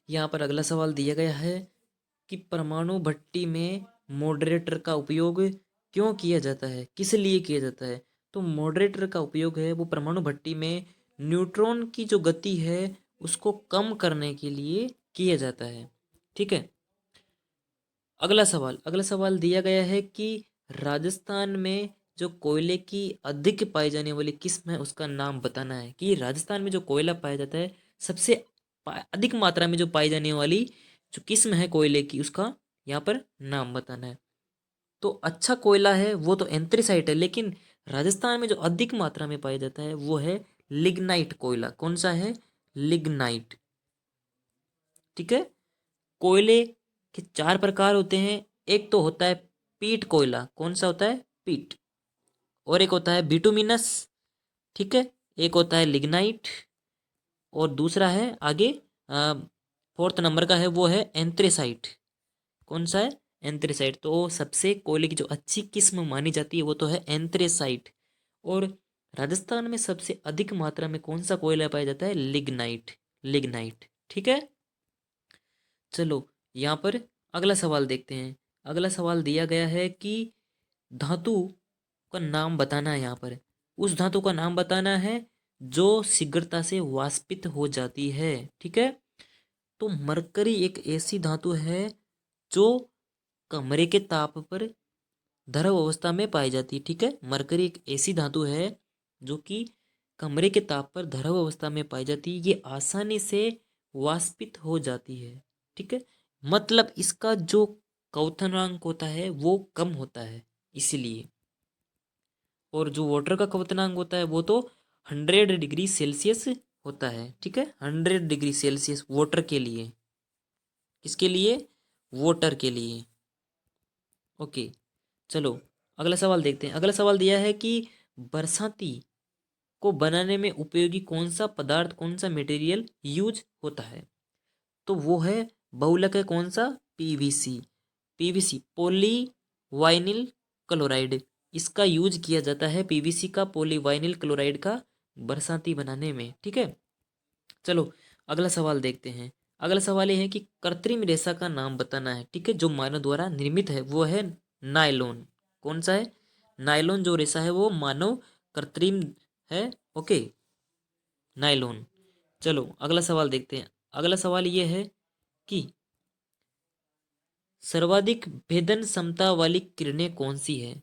यहाँ पर अगला सवाल दिया गया है कि परमाणु भट्टी में मॉडरेटर का उपयोग क्यों किया जाता है, किस लिए किया जाता है। तो मॉडरेटर का उपयोग है वो परमाणु भट्टी में न्यूट्रॉन की जो गति है उसको कम करने के लिए किया जाता है। ठीक है। अगला सवाल दिया गया है कि राजस्थान में जो कोयले की अधिक पाई जाने वाली किस्म है उसका नाम बताना है। कि राजस्थान में जो कोयला पाया जाता है सबसे अधिक मात्रा में जो पाई जाने वाली जो किस्म है कोयले की उसका यहाँ पर नाम बताना है। तो अच्छा कोयला है वो तो एंथ्रेसाइट है, लेकिन राजस्थान में जो अधिक मात्रा में पाया जाता है वो है लिग्नाइट कोयला। कौन सा है? लिग्नाइट। ठीक है। कोयले के चार प्रकार होते हैं। एक तो होता है पीट कोयला। कौन सा होता है? पीट। और एक होता है बिटुमिनस। ठीक है। एक होता है लिग्नाइट और दूसरा है आगे फोर्थ नंबर का है वो है एंथ्रेसाइट। कौन सा है? एंथ्रेसाइट। तो सबसे कोयले की जो अच्छी किस्म मानी जाती है वो तो है एंथ्रेसाइट। और राजस्थान में सबसे अधिक मात्रा में कौन सा कोयला पाया जाता है? लिग्नाइट। लिग्नाइट। ठीक है। चलो यहाँ पर अगला सवाल देखते हैं। अगला सवाल दिया गया है कि धातु का नाम बताना है। यहाँ पर उस धातु का नाम बताना है जो शीघ्रता से वाष्पित हो जाती है। ठीक है। तो मरकरी एक ऐसी धातु है जो कमरे के ताप पर द्रव अवस्था में पाई जाती है। ठीक है। मरकरी एक ऐसी धातु है जो कि कमरे के ताप पर द्रव अवस्था में पाई जाती है। ये आसानी से वाष्पित हो जाती है। ठीक है। मतलब इसका जो क्वथनांक होता है वो कम होता है इसीलिए। और जो वाटर का क्वथनांक होता है वो तो 100 डिग्री सेल्सियस होता है। ठीक है। 100 डिग्री सेल्सियस वाटर के लिए। किसके लिए? वाटर के लिए। ओके। चलो अगला सवाल देखते हैं। अगला सवाल दिया है कि बरसाती को बनाने में उपयोगी कौन सा पदार्थ, कौन सा मटेरियल यूज होता है। तो वो है बहुलक है। कौन सा? PVC. PVC poly vinyl chloride. इसका यूज किया जाता है पीवीसी का, पॉली वाइनिल क्लोराइड का बरसाती बनाने में। ठीक है। चलो अगला सवाल देखते हैं। अगला सवाल ये है कि कृत्रिम रेशा का नाम बताना है। ठीक है। जो मानव द्वारा निर्मित है वो है नायलॉन। कौन सा है? नायलॉन जो रेशा है वो मानव कृत्रिम है। ओके। नायलॉन। चलो अगला सवाल देखते हैं। अगला सवाल ये है कि सर्वाधिक भेदन क्षमता वाली किरणें कौन सी है।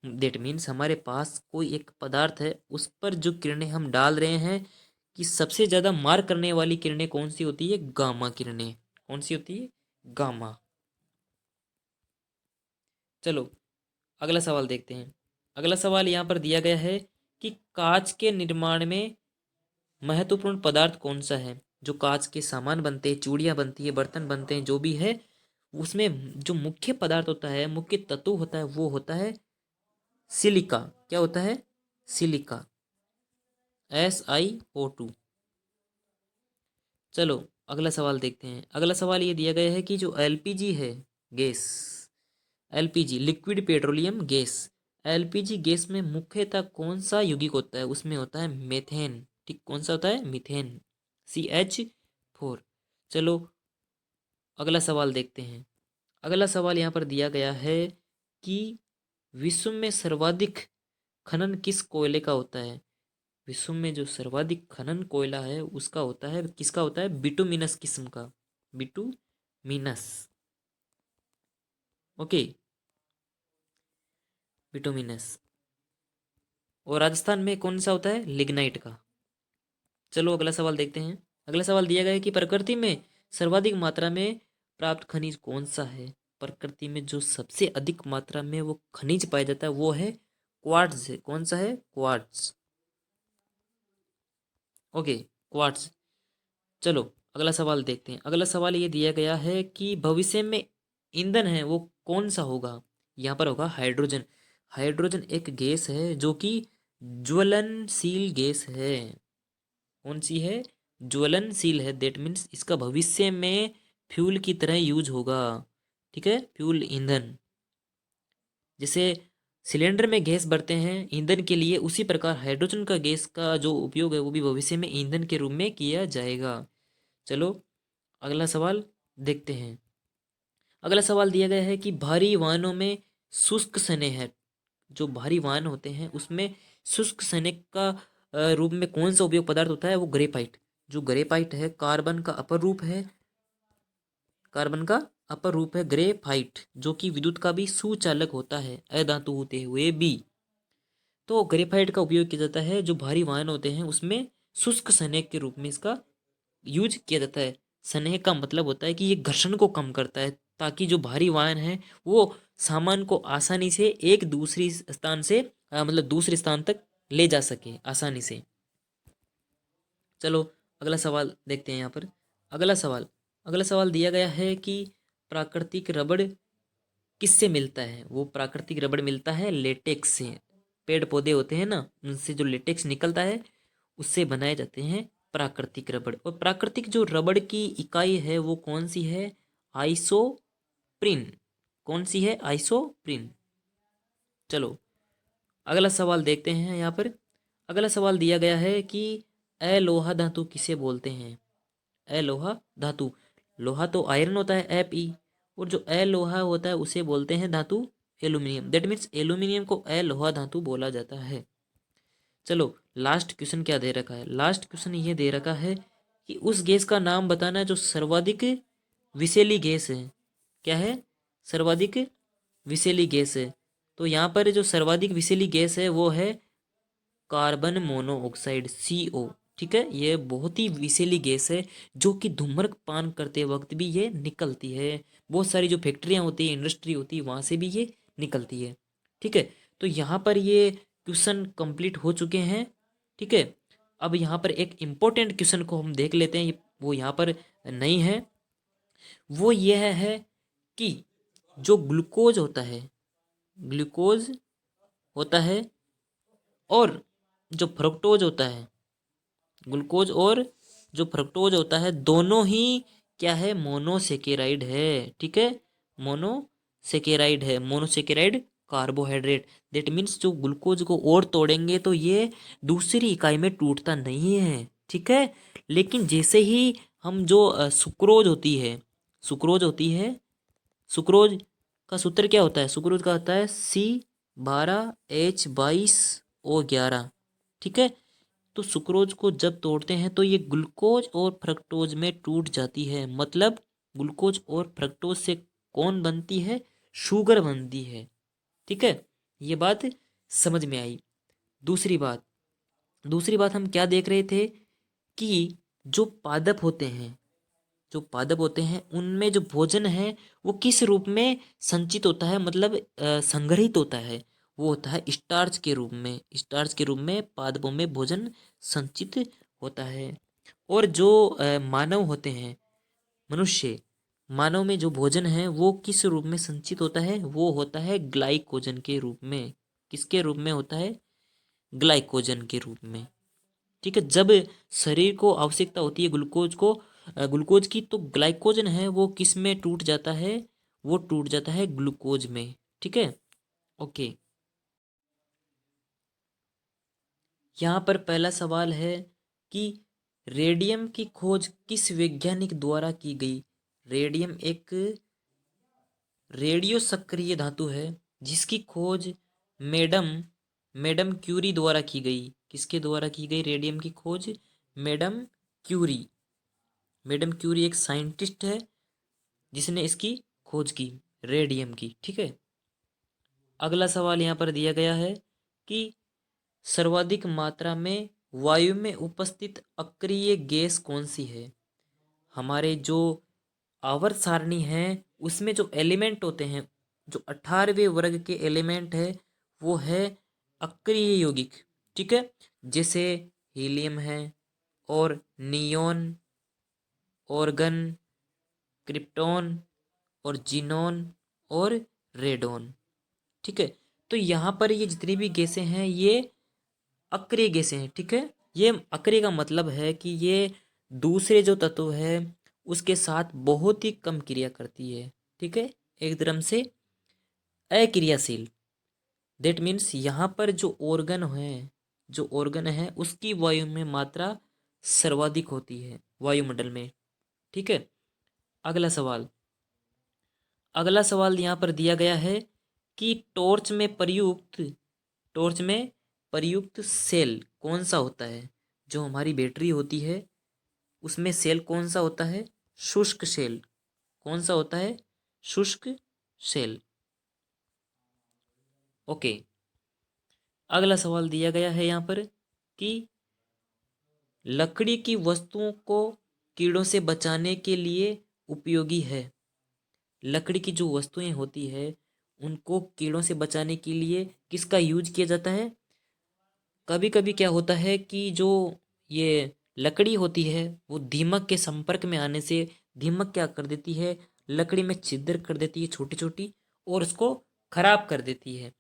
दैट मीन्स हमारे पास कोई एक पदार्थ है उस पर जो किरणें हम डाल रहे हैं कि सबसे ज्यादा मार करने वाली किरणें कौन सी होती है? गामा किरणें। कौन सी होती है? गामा। चलो अगला सवाल देखते हैं। अगला सवाल यहाँ पर दिया गया है कि कांच के निर्माण में महत्वपूर्ण पदार्थ कौन सा है। जो कांच के सामान बनते हैं, चूड़ियाँ बनती है, बर्तन बनते हैं, जो भी है उसमें जो मुख्य पदार्थ होता है, मुख्य तत्व होता है वो होता है सिलिका। क्या होता है? सिलिका। SiO2। चलो अगला सवाल देखते हैं। अगला सवाल ये दिया गया है कि जो एलपीजी है gas, LPG liquid petroleum gas, LPG gas में मुख्यतः कौन सा यौगिक होता है? उसमें होता है मेथेन। ठीक। कौन सा होता है? मीथेन। CH4। चलो अगला सवाल देखते हैं। अगला सवाल यहाँ पर दिया गया है कि विश्व में सर्वाधिक खनन किस कोयले का होता है। विश्व में जो सर्वाधिक खनन कोयला है उसका होता है, किसका होता है? बिटुमिनस किस्म का। बिटुमिनस। ओके। बिटुमिनस। और राजस्थान में कौन सा होता है? लिग्नाइट का। चलो अगला सवाल देखते हैं। अगला सवाल दिया गया है कि प्रकृति में सर्वाधिक मात्रा में प्राप्त खनिज कौन सा है। प्रकृति में जो सबसे अधिक मात्रा में वो खनिज पाया जाता है वो है क्वार्ट्ज है। कौन सा है? क्वार्ट्ज। ओके। क्वार्ट्ज। चलो अगला सवाल देखते हैं। अगला सवाल ये दिया गया है कि भविष्य में ईंधन है वो कौन सा होगा। यहाँ पर होगा हाइड्रोजन। हाइड्रोजन एक गैस है जो कि ज्वलनशील गैस है। कौन सी है? ज्वलनशील है। दैट मीन्स इसका भविष्य में फ्यूल की तरह यूज होगा। ठीक है। फ्यूल, ईंधन। जैसे सिलेंडर में गैस भरते हैं ईंधन के लिए, उसी प्रकार हाइड्रोजन का गैस का जो उपयोग है वो भी भविष्य में ईंधन के रूप में किया जाएगा। चलो अगला सवाल देखते हैं। अगला सवाल दिया गया है कि भारी वाहनों में शुष्क स्नेह, जो भारी वाहन होते हैं उसमें शुष्क स्नेह का रूप में कौन सा उपयोग पदार्थ होता है? वो ग्रेफाइट। जो ग्रेफाइट है कार्बन का अपर रूप है, कार्बन का अपर रूप है ग्रेफाइट, जो कि विद्युत का भी सुचालक होता है अधातु होते हुए भी। तो ग्रेफाइट का उपयोग किया जाता है जो भारी वाहन होते हैं उसमें शुष्क स्नेह के रूप में इसका यूज किया जाता है। स्नेह का मतलब होता है कि ये घर्षण को कम करता है, ताकि जो भारी वाहन है वो सामान को आसानी से एक दूसरी स्थान से मतलब दूसरे स्थान तक ले जा सके आसानी से। चलो अगला सवाल देखते हैं यहाँ पर। अगला सवाल अगला सवाल दिया गया है कि प्राकृतिक रबड़ किससे मिलता है? वो प्राकृतिक रबड़ मिलता है लेटेक्स से। पेड़ पौधे होते हैं ना, उनसे जो लेटेक्स निकलता है उससे बनाए जाते हैं प्राकृतिक रबड़। और प्राकृतिक जो रबड़ की इकाई है वो कौन सी है? आइसोप्रिन। कौन सी है? आइसोप्रिन। चलो अगला सवाल देखते हैं यहाँ पर। अगला सवाल दिया गया है कि अलोहा धातु किसे बोलते हैं? अलोहा धातु, लोहा तो आयरन होता है Fe, और जो अलोहा होता है उसे बोलते हैं धातु एल्यूमिनियम। दैट मीन्स एल्यूमिनियम को अलोहा धातु बोला जाता है। चलो लास्ट क्वेश्चन क्या दे रखा है? लास्ट क्वेश्चन ये दे रखा है कि उस गैस का नाम बताना है जो सर्वाधिक विषैली गैस है। क्या है? सर्वाधिक विषैली गैस है। तो यहाँ पर जो सर्वाधिक विषैली गैस है वो है कार्बन मोनोऑक्साइड, CO। ठीक है, ये बहुत ही विषैली गैस है जो कि धूम्रपान करते वक्त भी ये निकलती है। बहुत सारी जो फैक्ट्रियाँ होती है, इंडस्ट्री होती है, वहाँ से भी ये निकलती है। ठीक है, तो यहाँ पर ये क्वेश्चन कंप्लीट हो चुके हैं। ठीक है, अब यहाँ पर एक इम्पोर्टेंट क्वेश्चन को हम देख लेते हैं, वो यहाँ पर नहीं है। वो यह है कि जो ग्लूकोज होता है, ग्लूकोज होता है और जो फ्रक्टोज होता है, ग्लूकोज और जो फ्रक्टोज होता है, दोनों ही क्या है? मोनोसेकेराइड है। ठीक है, मोनोसेकेराइड है, मोनोसेकेराइड कार्बोहाइड्रेट। दैट मीन्स जो ग्लूकोज को और तोड़ेंगे तो ये दूसरी इकाई में टूटता नहीं है। ठीक है, लेकिन जैसे ही हम जो सुक्रोज होती है, सुक्रोज होती है, सुक्रोज का सूत्र क्या होता है? सुक्रोज का होता है C12H22O11। ठीक है, तो सुक्रोज को जब तोड़ते हैं तो ये ग्लूकोज और फ्रक्टोज में टूट जाती है। मतलब ग्लूकोज और फ्रक्टोज से कौन बनती है? शुगर बनती है। ठीक है, ये बात समझ में आई। दूसरी बात, दूसरी बात हम क्या देख रहे थे कि जो पादप होते हैं, जो पादप होते हैं उनमें जो भोजन है वो किस रूप में संचित होता है, मतलब संग्रहित होता है? वो होता है स्टार्च के रूप में। स्टार्च के रूप में पादपों में भोजन संचित होता है। और जो मानव होते हैं, मनुष्य, मानव में जो भोजन है वो किस रूप में संचित होता है? वो होता है ग्लाइकोजन के रूप में। किसके रूप में होता है? ग्लाइकोजन के रूप में। ठीक है, जब शरीर को आवश्यकता होती है ग्लूकोज को, ग्लूकोज की, तो ग्लाइकोजन है वो किस में टूट जाता है? वो टूट जाता है ग्लूकोज में। ठीक है, ओके। यहाँ पर पहला सवाल है कि रेडियम की खोज किस वैज्ञानिक द्वारा की गई? रेडियम एक रेडियो सक्रिय धातु है जिसकी खोज मैडम मैडम क्यूरी द्वारा की गई। किसके द्वारा की गई रेडियम की खोज? Madam Curie. मैडम क्यूरी एक साइंटिस्ट है जिसने इसकी खोज की, रेडियम की। ठीक है, अगला सवाल यहाँ पर दिया गया है कि सर्वाधिक मात्रा में वायु में उपस्थित अक्रिय गैस कौन सी है? हमारे जो आवर्त सारणी है उसमें जो एलिमेंट होते हैं, जो 18वें वर्ग के एलिमेंट है वो है अक्रिय यौगिक। ठीक है, जैसे हीलियम है, और नियोन, ऑर्गन, क्रिप्टॉन, और जीनोन, और रेडोन। ठीक है, तो यहाँ पर ये जितनी भी गैसें हैं ये अक्रिय गैसें हैं। ठीक है, ये अक्रिय का मतलब है कि ये दूसरे जो तत्व है उसके साथ बहुत ही कम क्रिया करती है। ठीक है, एकदम से अक्रियाशील। दैट मीन्स यहाँ पर जो ऑर्गन है, जो ऑर्गन है उसकी वायु में मात्रा सर्वाधिक होती है वायुमंडल में। ठीक है, अगला सवाल, अगला सवाल यहाँ पर दिया गया है कि टॉर्च में प्रयुक्त सेल कौन सा होता है। जो हमारी बैटरी होती है उसमें सेल कौन सा होता है, शुष्क सेल। कौन सा होता है, शुष्क सेल। ओके। अगला सवाल दिया गया है यहाँ पर कि लकड़ी की वस्तुओं को कीड़ों से बचाने के लिए उपयोगी है। लकड़ी की जो वस्तुएं होती है उनको कीड़ों से बचाने के लिए किसका यूज किया जाता है। कभी कभी क्या होता है कि जो ये लकड़ी होती है वो दीमक के संपर्क में आने से दीमक क्या कर देती है, लकड़ी में छिद्र कर देती है छोटी छोटी, और उसको खराब कर देती है।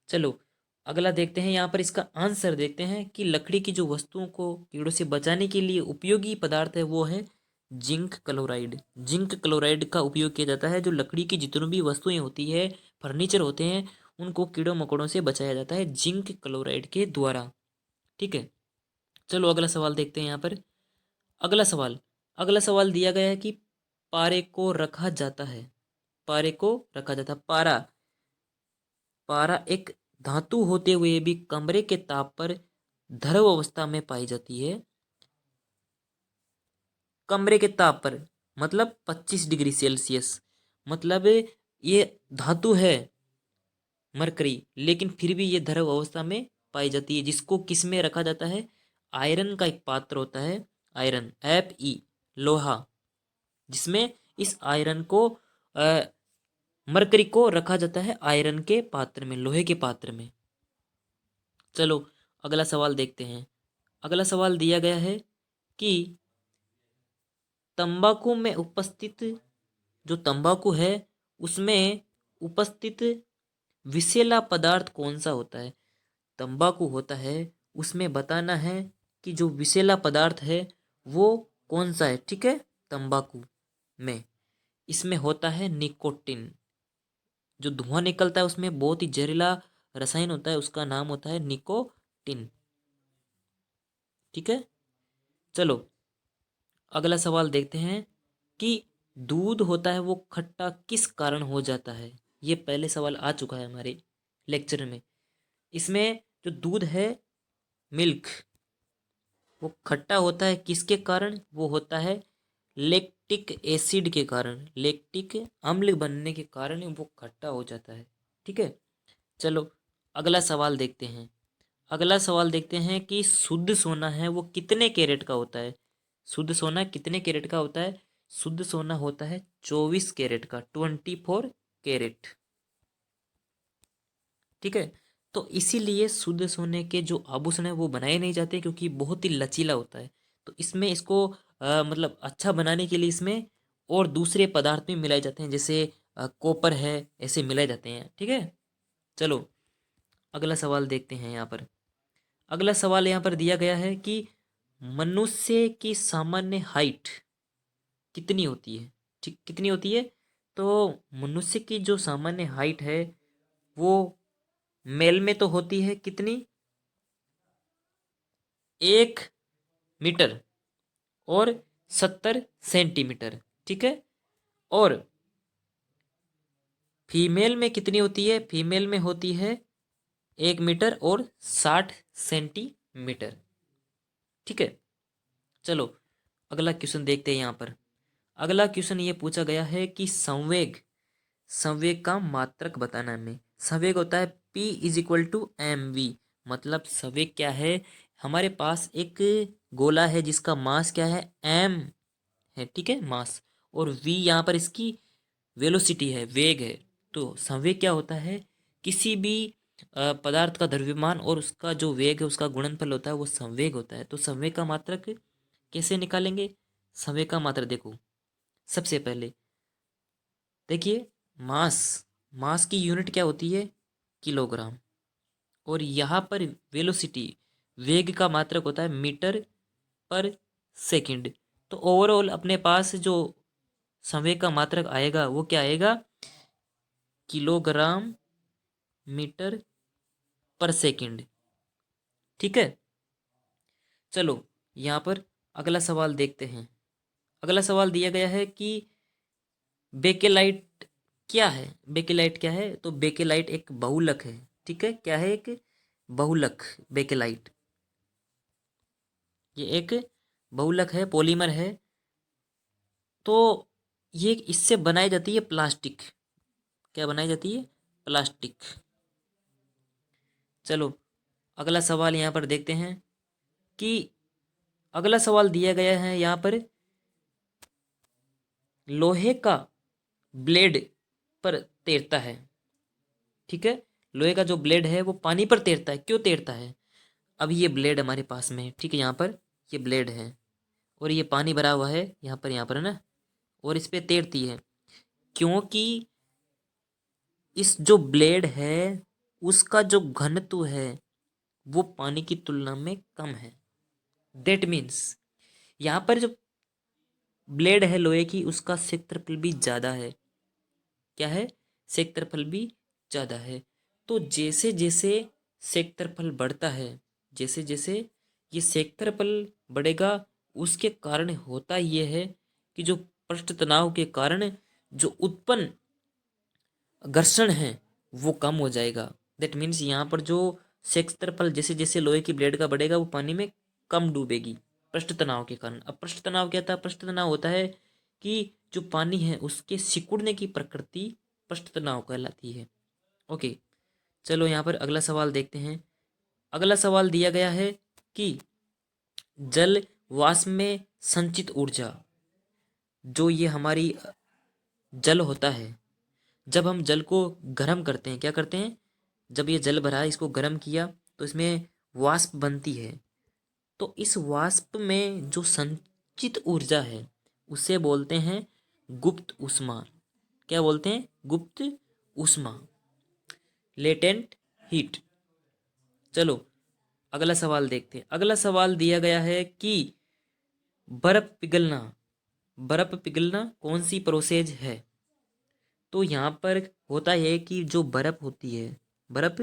चलो अगला देखते हैं, यहाँ पर इसका आंसर देखते हैं कि लकड़ी की जो वस्तुओं को कीड़ों से बचाने के लिए उपयोगी पदार्थ है वो है जिंक क्लोराइड। जिंक क्लोराइड का उपयोग किया जाता है। जो लकड़ी की जितनी भी वस्तुएं होती है, फर्नीचर होते हैं, उनको कीड़ों मकोड़ों से बचाया जाता है जिंक क्लोराइड के द्वारा। ठीक है। चलो अगला सवाल देखते हैं यहाँ पर। अगला सवाल दिया गया है कि पारे को रखा जाता है। पारे को रखा जाता है। पारा पारा एक धातु होते हुए भी कमरे के ताप पर द्रव अवस्था में पाई जाती है। कमरे के ताप पर मतलब 25 डिग्री सेल्सियस। मतलब ये धातु है मरकरी, लेकिन फिर भी ये द्रव अवस्था में पाई जाती है। जिसको किस में रखा जाता है, आयरन का एक पात्र होता है, आयरन Fe, लोहा, जिसमें इस आयरन को मरकरी को रखा जाता है आयरन के पात्र में, लोहे के पात्र में। चलो अगला सवाल देखते हैं। अगला सवाल दिया गया है कि तंबाकू में उपस्थित, जो तंबाकू है उसमें उपस्थित विषैला पदार्थ कौन सा होता है। तंबाकू होता है उसमें बताना है कि जो विषैला पदार्थ है वो कौन सा है। ठीक है। तंबाकू में इसमें होता है निकोटिन। जो धुआं निकलता है उसमें बहुत ही जहरीला रसायन होता है, उसका नाम होता है निकोटिन। ठीक है। चलो अगला सवाल देखते हैं कि दूध होता है वो खट्टा किस कारण हो जाता है। ये पहले सवाल आ चुका है हमारे लेक्चर में। इसमें जो दूध है, मिल्क, वो खट्टा होता है किसके कारण, वो होता है लैक्टिक एसिड के कारण। लैक्टिक अम्ल बनने के कारण वो खट्टा हो जाता है। ठीक है। चलो अगला सवाल देखते हैं। अगला सवाल देखते हैं कि शुद्ध सोना है वो कितने कैरेट का होता है। शुद्ध सोना कितने कैरेट का होता है। शुद्ध सोना होता है 24 कैरेट का, 24 कैरेट। ठीक है। तो इसीलिए शुद्ध सोने के जो आभूषण है वो बनाए नहीं जाते, क्योंकि बहुत ही लचीला होता है। तो इसमें इसको मतलब अच्छा बनाने के लिए इसमें और दूसरे पदार्थ भी मिलाए जाते हैं, जैसे कॉपर है, ऐसे मिलाए जाते हैं। ठीक है। चलो अगला सवाल देखते हैं यहाँ पर। अगला सवाल यहाँ पर दिया गया है कि मनुष्य की सामान्य हाइट कितनी होती है। ठीक, कितनी होती है। तो मनुष्य की जो सामान्य हाइट है वो मेल में तो होती है कितनी, 1 मीटर और 70 सेंटीमीटर। ठीक है। और फीमेल में कितनी होती है, फीमेल में होती है 1 मीटर और 60 सेंटीमीटर। ठीक है। चलो अगला क्वेश्चन देखते हैं यहाँ पर। अगला क्वेश्चन ये पूछा गया है कि संवेग, संवेग का मात्रक बताना है हमें। संवेग होता है P=mv। मतलब संवेग क्या है, हमारे पास एक गोला है जिसका मास क्या है, m है। ठीक है, मास। और v यहाँ पर इसकी वेलोसिटी है, वेग है। तो संवेग क्या होता है, किसी भी पदार्थ का द्रव्यमान और उसका जो वेग है उसका गुणनफल होता है, वो संवेग होता है। तो संवेग का मात्रक कैसे निकालेंगे। संवेग का मात्रक देखो, सबसे पहले देखिए मास, मास की यूनिट क्या होती है, किलोग्राम। और यहाँ पर वेलोसिटी, वेग का मात्रक होता है मीटर पर सेकंड। तो ओवरऑल अपने पास जो संवेग का मात्रक आएगा वो क्या आएगा, किलोग्राम मीटर पर सेकंड। ठीक है। चलो यहाँ पर अगला सवाल देखते हैं। अगला सवाल दिया गया है कि बेकेलाइट क्या है? बेकेलाइट क्या है? तो बेकेलाइट एक बहुलक है। ठीक है, क्या है? एक बहुलक। बेकेलाइट ये एक बहुलक है, पॉलीमर है। तो ये इससे बनाई जाती है प्लास्टिक। क्या बनाई जाती है? प्लास्टिक। चलो अगला सवाल यहाँ पर देखते हैं कि अगला सवाल दिया गया है यहाँ पर, लोहे का ब्लेड पर तैरता है। ठीक है, लोहे का जो ब्लेड है वो पानी पर तैरता है। क्यों तैरता है? अब ये ब्लेड हमारे पास में है, ठीक है, यहाँ पर ये ब्लेड है और ये पानी भरा हुआ है यहाँ पर है ना, और इस पे तैरती है क्योंकि इस जो ब्लेड है उसका जो घनत्व है वो पानी की तुलना में कम है। दैट मीन्स यहाँ पर जो ब्लेड है लोहे की उसका क्षेत्रफल भी ज़्यादा है। क्या है? क्षेत्रफल भी ज़्यादा है। तो जैसे जैसे क्षेत्रफल बढ़ता है, जैसे जैसे ये क्षेत्रफल बढ़ेगा, उसके कारण होता ये है कि जो पृष्ठ तनाव के कारण जो उत्पन्न घर्षण है वो कम हो जाएगा। दैट मीन्स यहाँ पर जो क्षेत्रफल जैसे जैसे लोहे की ब्लेड का बढ़ेगा वो पानी में कम डूबेगी पृष्ठ तनाव के कारण। अब पृष्ठ तनाव क्या था? पृष्ठ तनाव होता है कि जो पानी है उसके सिकुड़ने की प्रकृति पृष्ठ तनाव कहलाती है। ओके, चलो यहाँ पर अगला सवाल देखते हैं। अगला सवाल दिया गया है कि जल वाष्प में संचित ऊर्जा, जो ये हमारी जल होता है, जब हम जल को गर्म करते हैं, क्या करते हैं? जब ये जल भरा है इसको गर्म किया तो इसमें वाष्प बनती है। तो इस वाष्प में जो संचित ऊर्जा है उसे बोलते हैं गुप्त ऊष्मा। क्या बोलते हैं? गुप्त ऊष्मा, लेटेंट हीट। चलो अगला सवाल देखते हैं। अगला सवाल दिया गया है कि बर्फ पिघलना, बर्फ पिघलना कौन सी प्रोसेस है? तो यहाँ पर होता है कि जो बर्फ होती है, बर्फ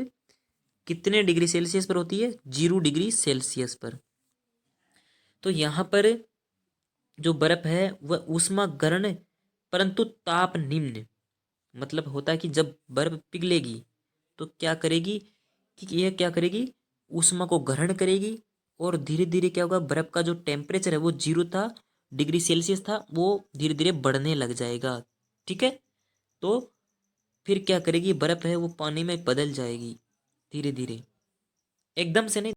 कितने डिग्री सेल्सियस पर होती है? 0 डिग्री सेल्सियस पर। तो यहाँ पर जो बर्फ है वह ऊष्मागरण परंतु ताप निम्न, मतलब होता है कि जब बर्फ पिघलेगी तो क्या करेगी कि यह क्या करेगी? ऊष्मा को ग्रहण करेगी और धीरे धीरे क्या होगा, बर्फ का जो टेम्परेचर है वो 0 डिग्री सेल्सियस था वो धीरे धीरे बढ़ने लग जाएगा। ठीक है, तो फिर क्या करेगी? बर्फ है वो पानी में बदल जाएगी धीरे धीरे, एकदम से नहीं।